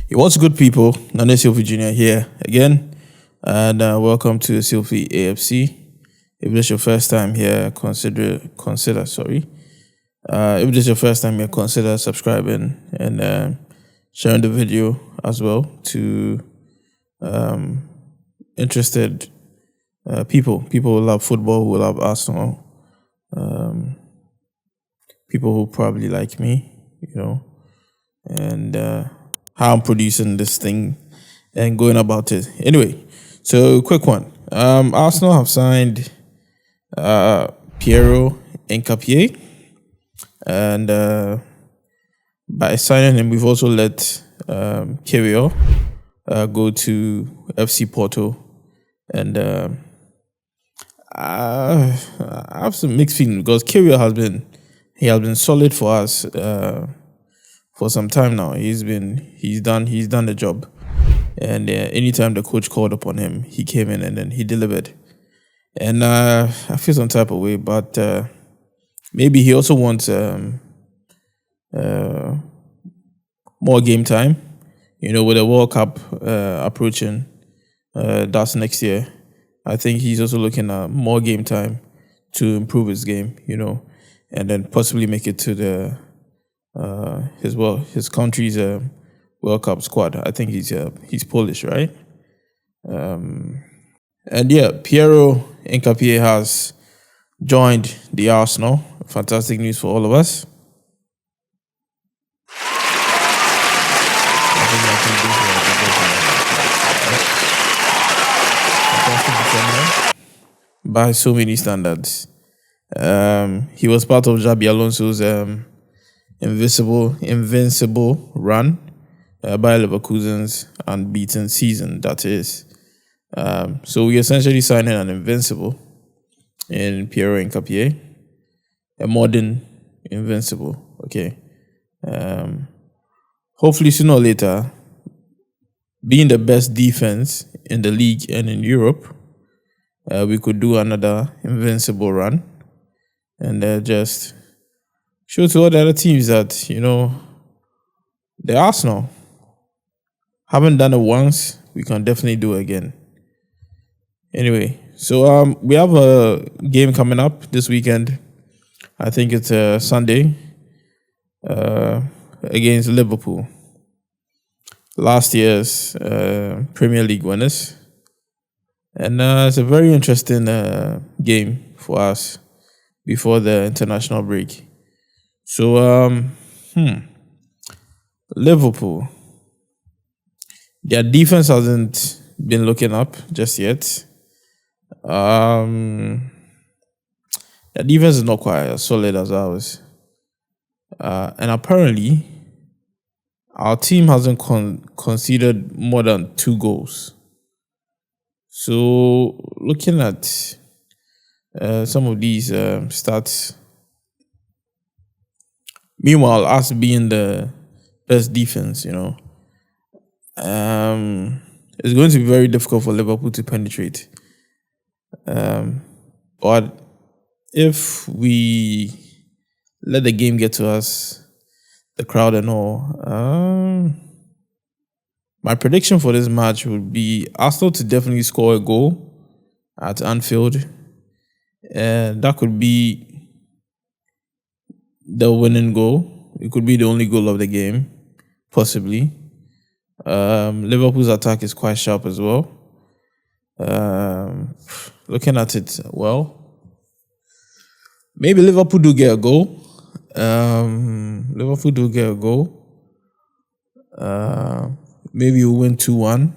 What's good, people? Nane Sylvie Jr. here again, and welcome to Sylvie AFC. If this is your first time here, consider. If this is your first time here, consider subscribing and sharing the video as well to interested people who love football, who love Arsenal, people who probably like me, and how I'm producing this thing and going about it. Anyway, so quick one. Arsenal have signed Piero Nkapie, and by signing him, we've also let Kevio go to FC Porto, and I have some mixed feelings because Kevio has been solid for us for some time now. He's done the job, and anytime the coach called upon him, he came in and then he delivered. And I feel some type of way, but maybe he also wants more game time. With the World Cup approaching, that's next year. I think he's also looking at more game time to improve his game. And then possibly make it to the his country's World Cup squad. I think he's Polish, right? And yeah, Piero Nkapie has joined the Arsenal. Fantastic news for all of us. By so many standards. He was part of Xabi Alonso's invincible run by Leverkusen's unbeaten season, that is. So we essentially signing an invincible in Piero Nkapie, a modern invincible, okay? Hopefully sooner or later, being the best defense in the league and in Europe, we could do another invincible run and just show to all the other teams that, the Arsenal haven't done it once, we can definitely do it again. Anyway, so we have a game coming up this weekend. I think it's Sunday against Liverpool. Last year's Premier League winners. And it's a very interesting game for us before the international break. So, Liverpool, their defense hasn't been looking up just yet. Their defense is not quite as solid as ours. And apparently, our team hasn't conceded more than 2 goals. So, looking at some of these stats, meanwhile, us being the best defense, it's going to be very difficult for Liverpool to penetrate. But if we let the game get to us, the crowd and all, my prediction for this match would be Arsenal to definitely score a goal at Anfield. And that could be the winning goal. It could be the only goal of the game, possibly. Liverpool's attack is quite sharp as well. Looking at it, maybe Liverpool do get a goal. Maybe we win 2-1.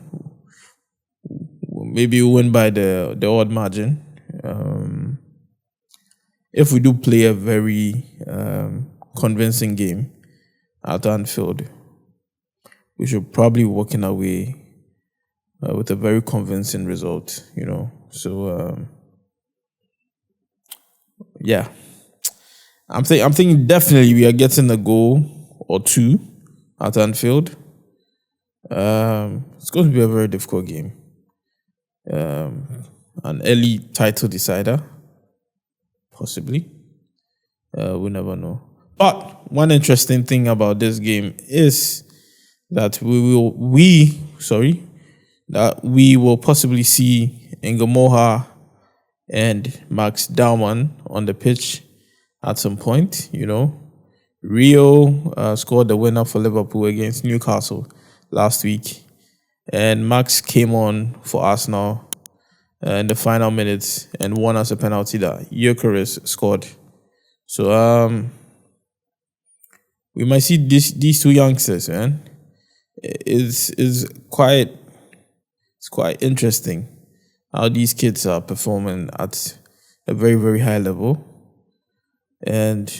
Maybe we win by the odd margin. If we do play a very convincing game at Anfield, we should probably be walking away with a very convincing result, So, yeah. I'm thinking definitely we are getting a goal or 2 at Anfield. It's going to be a very difficult game. An early title decider, possibly. We never know. But one interesting thing about this game is that we will possibly see Ngumoha and Max Dowman on the pitch at some point. Rio scored the winner for Liverpool against Newcastle last week, and Max came on for Arsenal in the final minutes and won us a penalty that Gyökeres scored. So we might see these two youngsters, man. It's quite interesting how these kids are performing at a very, very high level. And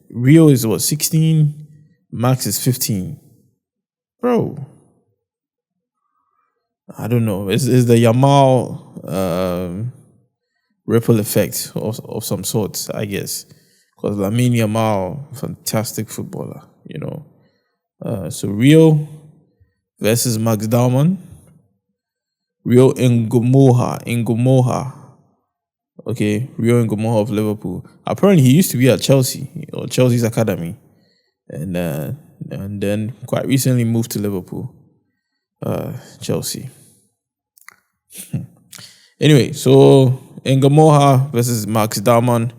Rio is 16, Max is 15. Bro, I don't know. It's the Yamal ripple effect of some sort, I guess. Because Lamine Yamal, fantastic footballer, So Rio versus Max Dowman. Rio Ngumoha. Okay, Rio Ngumoha of Liverpool. Apparently, he used to be at Chelsea, or Chelsea's academy. And then quite recently moved to Liverpool. Chelsea. Anyway, so Ngumoha versus Max Dowman.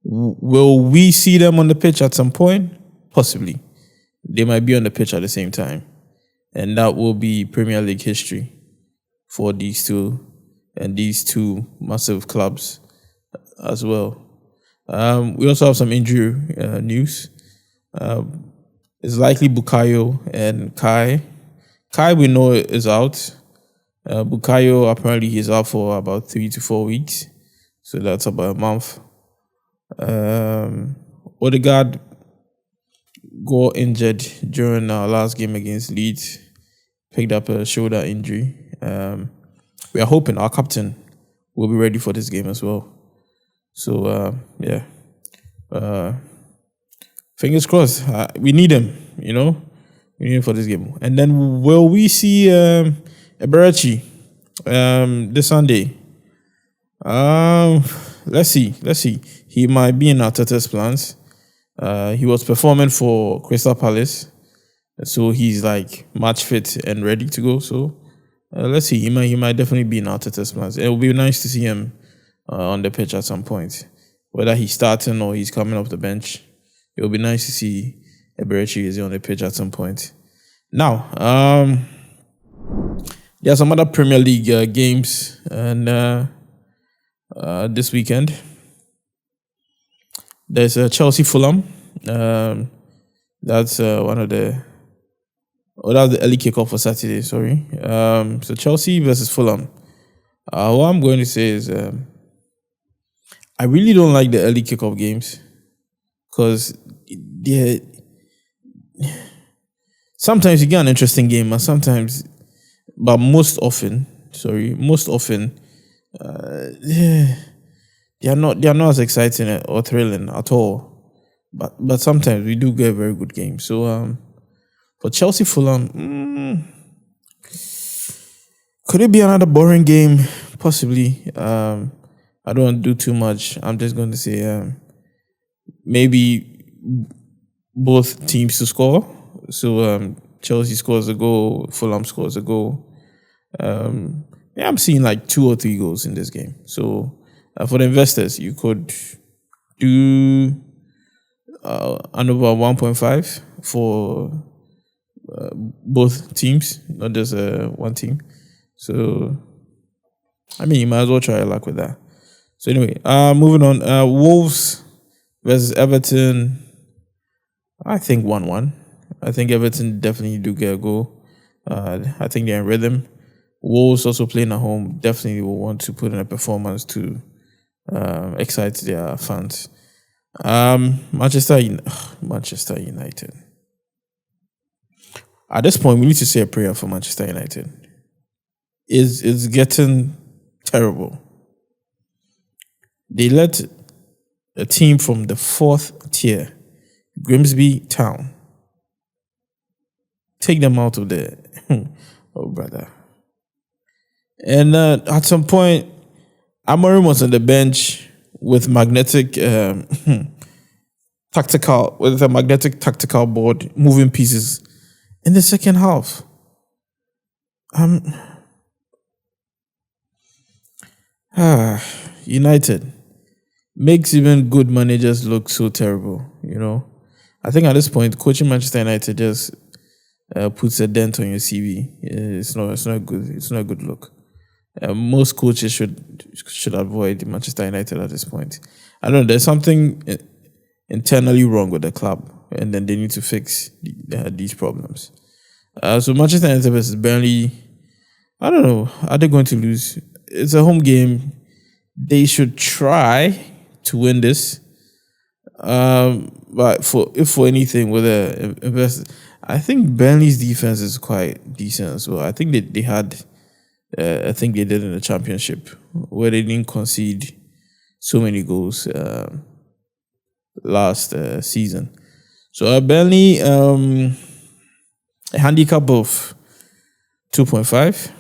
Will we see them on the pitch at some point? Possibly. They might be on the pitch at the same time. And that will be Premier League history for these two and these two massive clubs as well. We also have some injury news. It's likely Bukayo and Kai. Kai we know is out. Bukayo apparently he's out for about 3 to 4 weeks. So that's about a month. Odegaard got injured during our last game against Leeds. Picked up a shoulder injury. We are hoping our captain will be ready for this game as well. So, fingers crossed. We need him, We need him for this game. And then will we see Eberechi this Sunday? Let's see. He might be in Arteta's plans. He was performing for Crystal Palace, so he's like match fit and ready to go. So let's see. He might definitely be in Arteta's plans. It will be nice to see him on the pitch at some point, whether he's starting or he's coming off the bench. It will be nice to see Eberechi is on the pitch at some point. Now, there are some other Premier League games and this weekend. There's Chelsea Fulham. That's one of the. Oh, that's the early kickoff for Saturday. Sorry. So Chelsea versus Fulham. What I'm going to say is, I really don't like the early kickoff games because sometimes you get an interesting game, and sometimes, but most often, they are not as exciting or thrilling at all. But sometimes we do get very good games. So for Chelsea Fulham, could it be another boring game? Possibly. I don't want to do too much. I'm just going to say maybe both teams to score. So Chelsea scores a goal, Fulham scores a goal. I'm seeing like 2 or 3 goals in this game. So for the investors, you could do under 1.5 for both teams, not just one team. So, you might as well try your luck with that. So anyway, moving on. Wolves versus Everton. I think 1-1. I think Everton definitely do get a goal. I think they're in rhythm. Wolves also playing at home definitely will want to put in a performance to excite their fans. Manchester United. At this point, we need to say a prayer for Manchester United. It's getting terrible. They let a team from the 4th tier, Grimsby Town, take them out of there. Oh, brother. And at some point, Amorim was on the bench with magnetic tactical board, moving pieces, in the second half. United makes even good managers look so terrible. I think at this point, coaching Manchester United just puts a dent on your CV. It's not good. It's not a good look. Most coaches should avoid Manchester United at this point. I don't know. There's something internally wrong with the club, and then they need to fix these problems. So Manchester United versus Burnley, I don't know. Are they going to lose? It's a home game. They should try to win this. But for anything with I think Burnley's defense is quite decent as well. I think they had, I think they did in the championship where they didn't concede so many goals last season. So Burnley, a handicap of 2.5.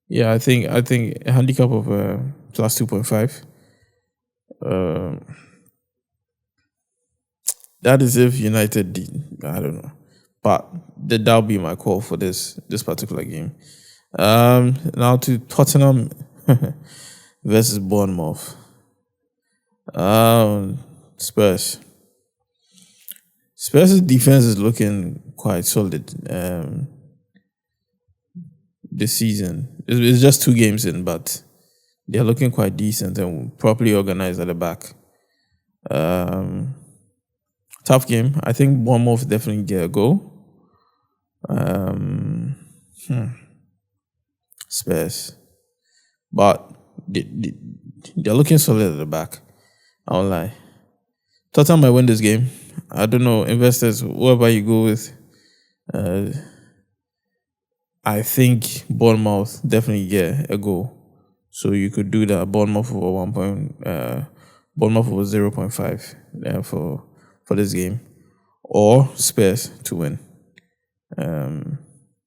Yeah, I think a handicap of plus 2.5. That is if United did. I don't know, but that'll be my call for this particular game. Now to Tottenham versus Bournemouth. Spurs. Spurs' defense is looking quite solid this season. It's just 2 games in, but they're looking quite decent and properly organized at the back. Tough game. I think Bournemouth definitely get a goal. Spurs. But they're looking solid at the back. I won't lie. Tottenham might win this game. I don't know. Investors, whoever you go with, I think Bournemouth definitely get a goal. So you could do that. Bournemouth over 0.5 for this game, or Spurs to win. They're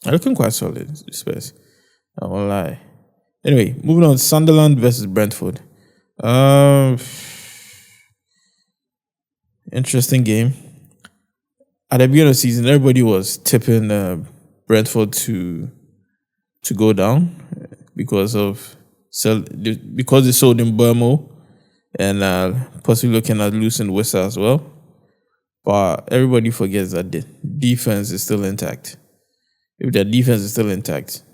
looking quite solid, Spurs. I won't lie. Anyway, moving on. Sunderland versus Brentford. Interesting game. At the beginning of the season, everybody was tipping Brentford to go down because they sold in Burmo and possibly looking at losing Wissa as well. But everybody forgets that the defense is still intact. If their defense is still intact,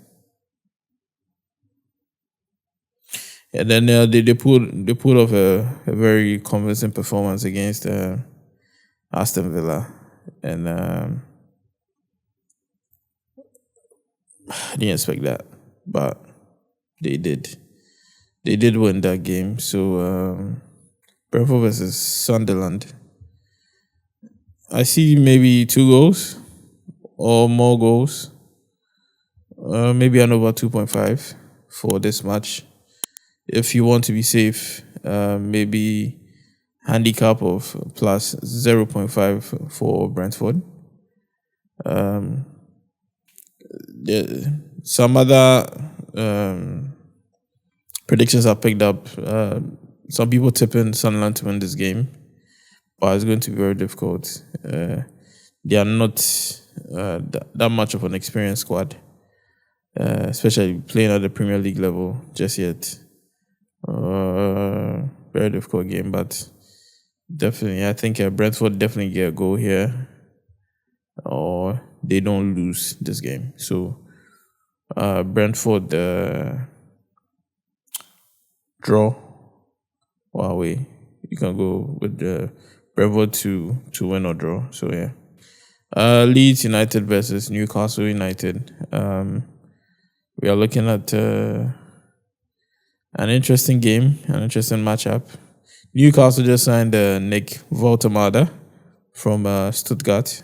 and then they pulled off a very convincing performance against Aston Villa, and I didn't expect that, but they did. They did win that game. So Brentford versus Sunderland. I see maybe 2 goals or more goals. Maybe an over 2.5 for this match. If you want to be safe, maybe handicap of plus 0.5 for Brentford. Some other predictions are picked up. Some people tipping Sunderland to win this game, but it's going to be very difficult. They are not that much of an experienced squad, especially playing at the Premier League level just yet. Very difficult game, but definitely, I think Brentford definitely get a goal here, or they don't lose this game. So Brentford draw or away. You can go with the Brentford to win or draw. So yeah. Leeds United versus Newcastle United. We are looking at an interesting game, an interesting matchup. Newcastle just signed Nick Voltemada from Stuttgart.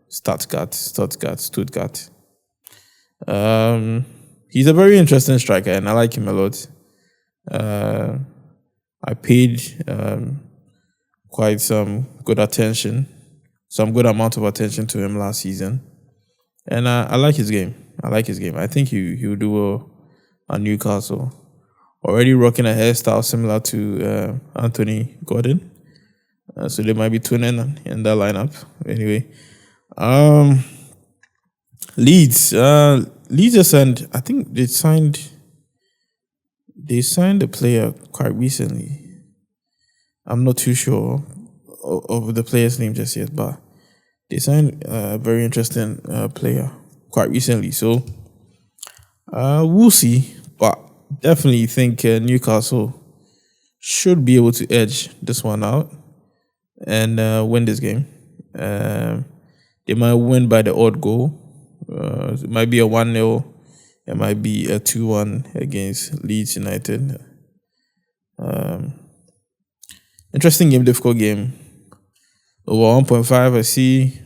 Stuttgart. He's a very interesting striker, and I like him a lot. I paid quite some good amount of attention to him last season, and I like his game. I think he will do well at Newcastle. Already rocking a hairstyle similar to Anthony Gordon. So they might be twinning in that lineup. Anyway, um, Leeds. Leeds just signed. I think they signed. They signed a player quite recently. I'm not too sure of the player's name just yet, but they signed a very interesting player quite recently. So we'll see. But definitely think Newcastle should be able to edge this one out and win this game. They might win by the odd goal. It might be a 1-0. It might be a 2-1 against Leeds United. Interesting game, difficult game. Over 1.5, I see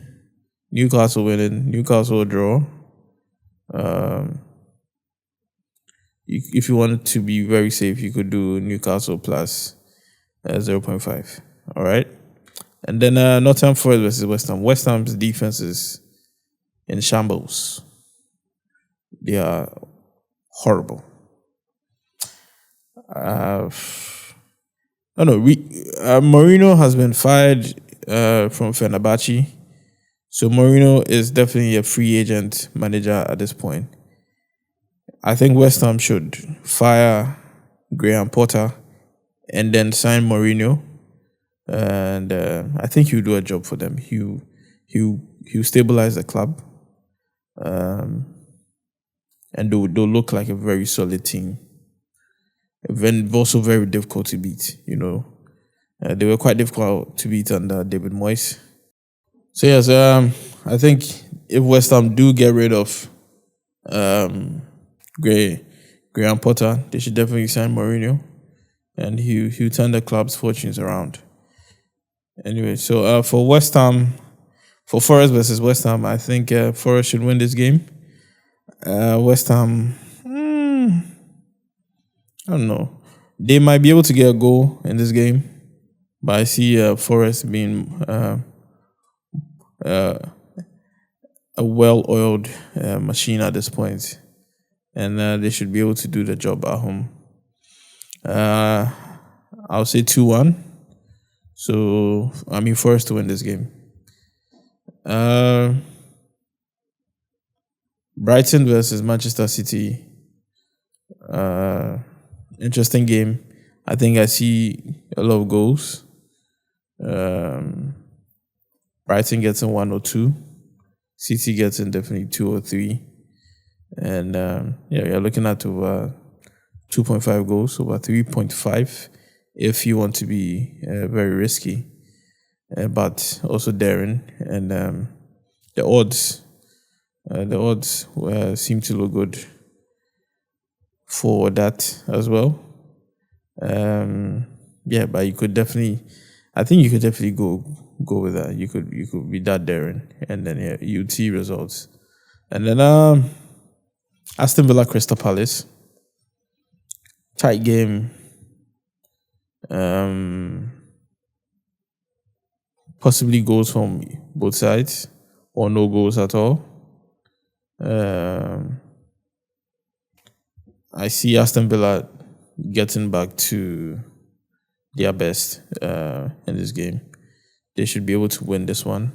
Newcastle winning. Newcastle draw. If you want to be very safe, you could do Newcastle plus 0.5. All right. And then Nottingham Forest versus West Ham. West Ham's defense is in shambles. They are horrible. Mourinho has been fired from Fenerbahce. So Mourinho is definitely a free agent manager at this point. I think West Ham should fire Graham Potter and then sign Mourinho. And I think he'll do a job for them. He'll stabilize the club. And they'll look like a very solid team. Also very difficult to beat, They were quite difficult to beat under David Moyes. So yes, I think if West Ham do get rid of Graham Potter, they should definitely sign Mourinho, and he'll turn the club's fortunes around. Anyway, so for West Ham, for Forest versus West Ham, I think Forest should win this game. West Ham, I don't know. They might be able to get a goal in this game, but I see Forest being a well-oiled machine at this point, and they should be able to do the job at home. I'll say 2-1. So, Forest to win this game. Brighton versus Manchester City. Interesting game. I think I see a lot of goals. Brighton gets in 1 or 2. City gets in definitely 2 or 3. And you're looking at over 2.5 goals, over 3.5 if you want to be very risky, but also daring. And the odds seem to look good for that as well. But you could definitely, I think you could definitely go with that. You could be that daring, and then you'd see results. And then Aston Villa Crystal Palace, tight game. Possibly goals from both sides, or no goals at all. I see Aston Villa getting back to their best in this game. They should be able to win this one.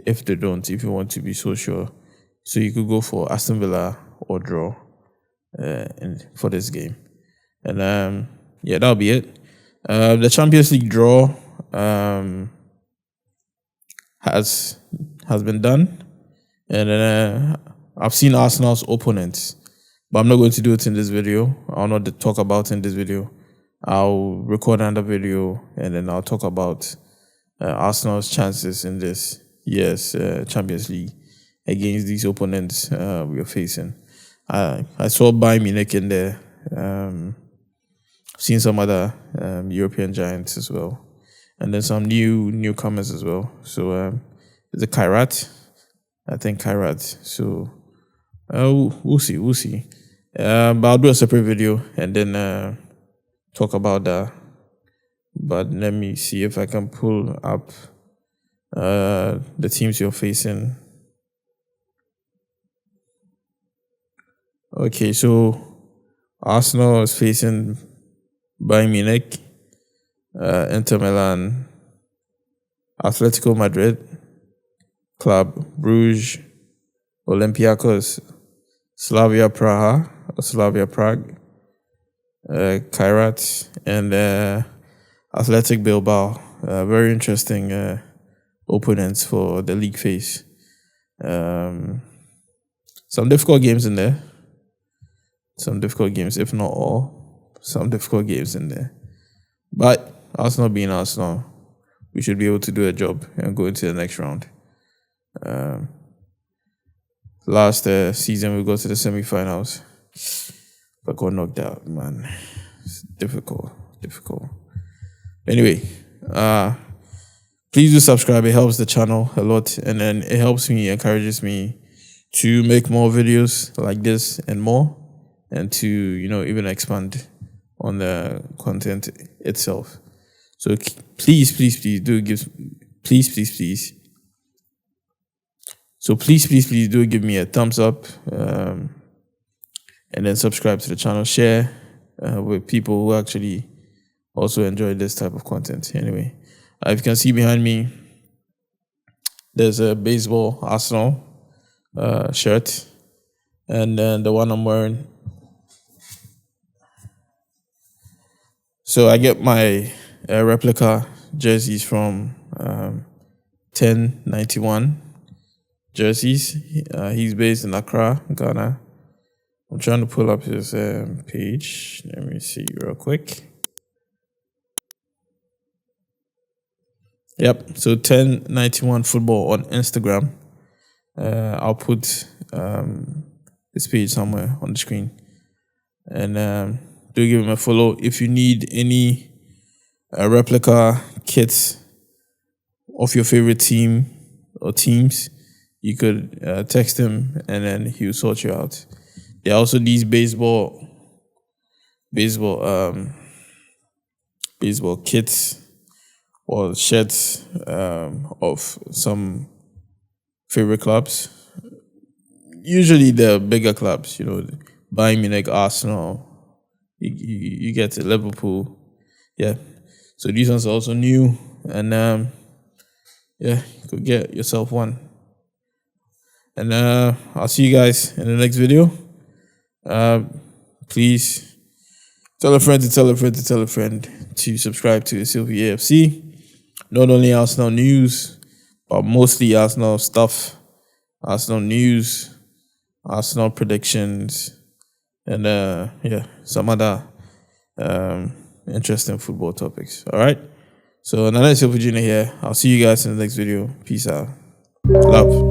If they don't, if you want to be so sure, so you could go for Aston Villa or draw for this game. And that'll be it. The Champions League draw has been done, and I've seen Arsenal's opponents, but I'm not going to do it in this video. I'll not talk about it in this video. I'll record another video, and then I'll talk about Arsenal's chances in this year's Champions League against these opponents we are facing. I saw Bayern Munich in there. Seen some other European giants as well, and then some newcomers as well. So is it Kairat? I think Kairat. So we'll see. But I'll do a separate video and then talk about that. But let me see if I can pull up the teams you're facing. Okay, so Arsenal is facing Bayern Munich. Inter Milan, Atletico Madrid, Club Bruges, Olympiacos, Slavia Praha, or Slavia Prague, Kairat, and Athletic Bilbao. Very interesting opponents for the league phase. Some difficult games in there. Some difficult games, if not all. Some difficult games in there. But Arsenal being Arsenal, we should be able to do a job and go into the next round. Last season, we go to the semi-finals, but got knocked out, man. It's difficult. Anyway, please do subscribe. It helps the channel a lot, and then it helps me, encourages me to make more videos like this and more, and to, even expand on the content itself. So please do give, please. So please do give me a thumbs up, and then subscribe to the channel. Share with people who actually also enjoy this type of content. Anyway, if you can see behind me, there's a baseball Arsenal shirt, and then the one I'm wearing. So I get my replica jerseys from 1091 jerseys. He's based in Accra, Ghana. I'm trying to pull up his page. Let me see real quick. Yep, so 1091 football on Instagram. I'll put his page somewhere on the screen. And do give him a follow. If you need any replica kits of your favorite team or teams, you could text him and then he'll sort you out. There are also these baseball kits or shirts of some favorite clubs. Usually the bigger clubs, Bayern Munich, Arsenal. You get to Liverpool. Yeah. So these ones are also new. And you could get yourself one. And I'll see you guys in the next video. Please tell a friend to tell a friend to tell a friend to subscribe to Sylvie AFC. Not only Arsenal news, but mostly Arsenal stuff, Arsenal news, Arsenal predictions, and some other interesting football topics. All right. So another Sylvie Junior here. I'll see you guys in the next video. Peace out. Love.